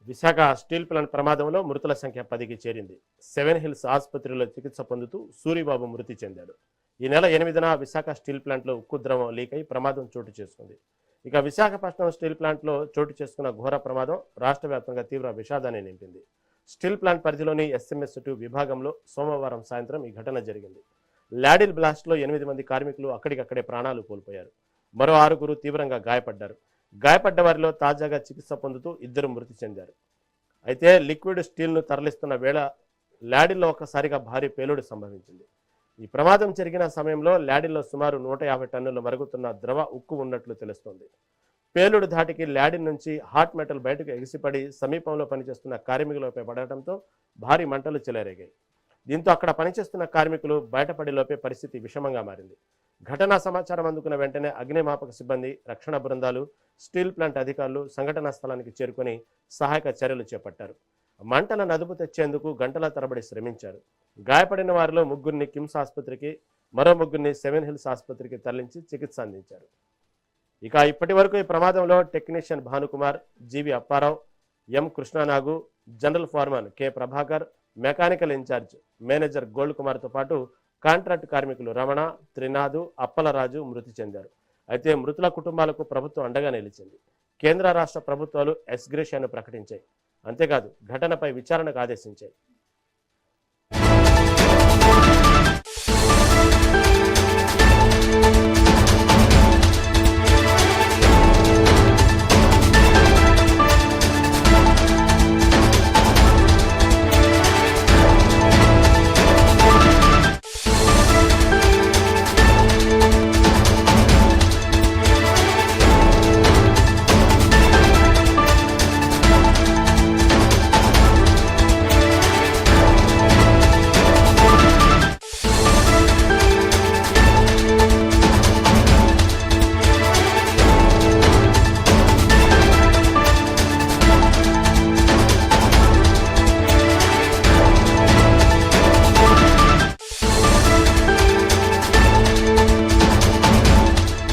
Visakha steel plant ప్రమాదంలో మృతుల సంఖ్య 10కి చేరింది. సెవెన్ హిల్స్ ఆసుపత్రిలో చికిత్స పొందుతూ సూరిబాబు మృతి చెందాడు. ఈ నెల 8న విశాఖ స్టీల్ ప్లాంట్లో ఉక్కు ద్రవం లీక్ అయి ప్రమాదం చోటు చేసుకుంది. ఇక విశాఖపట్నం స్టీల్ ప్లాంట్లో చోటు చేసుకున్న ఘోర ప్రమాదం రాష్ట్ర వ్యాప్తంగా తీవ్ర విషాదాన్ని నింపింది. స్టీల్ ప్లాంట్ పరిధిలోని ఎస్ఎంఎస్2 విభాగంలో సోమవారం సాయంత్రం ఈ ఘటన జరిగింది. లాడిల్ బ్లాస్ట్లో 8 మంది కార్మికులు అక్కడికక్కడే ప్రాణాలు కోల్పోయారు. మరో 6గురు తీవ్రంగా గాయపడ్డారు. గాయపడ్డ వారిలో తాజాగా చికిత్స పొందుతూ 2 మృతి చెందారు. అయితే లిక్విడ్ స్టీల్ను తరలిస్తున్న వేళ లాడిల్లో ఒక్కసారిగా భారీ పేలుడు సంభవించింది. ఈ ప్రమాదం జరిగిన సమయంలో లాడిల్లో సుమారు 150 టన్నులు మరుగుతున్న ద్రవ ఉక్కు ఉన్నట్లు తెలుస్తోంది. పేలుడు ధాటికి లాడిన్ నుంచి హాట్ మెటల్ బయటకు ఎగిసిపడి సమీపంలో పనిచేస్తున్న కార్మికులపై పడటంతో భారీ మంటలు చెలరేగాయి. దీంతో అక్కడ పనిచేస్తున్న కార్మికులు బయటపడిలోపే పరిస్థితి విషమంగా మారింది. ఘటనా సమాచారం అందుకున్న వెంటనే అగ్నిమాపక సిబ్బంది, రక్షణ బృందాలు, స్టీల్ ప్లాంట్ అధికారులు సంఘటనా స్థలానికి చేరుకొని సహాయక చర్యలు చేపట్టారు. మంటలను అదుపు తెచ్చేందుకు గంటల తరబడి శ్రమించారు. గాయపడిన వారిలో 3గురిని కిమ్స్ ఆసుపత్రికి, మరో 3గురిని సెవెన్ హిల్స్ ఆసుపత్రికి తరలించి చికిత్స అందించారు. ఇక ఇప్పటి వరకు ఈ ప్రమాదంలో technician Bhanukumar, G V Apparao, M Krishnanagu, general foreman K Prabhakar, mechanical incharge manager Gold కుమార్తో పాటు కాంట్రాక్ట్ కార్మికులు రమణ, త్రినాథు, అప్పలరాజు మృతి చెందారు. అయితే మృతుల కుటుంబాలకు ప్రభుత్వం అండగా నిలిచింది. కేంద్ర రాష్ట్ర ప్రభుత్వాలు ఎక్స్గ్రేషియాను ప్రకటించాయి. అంతేకాదు ఘటనపై విచారణకు ఆదేశించాయి.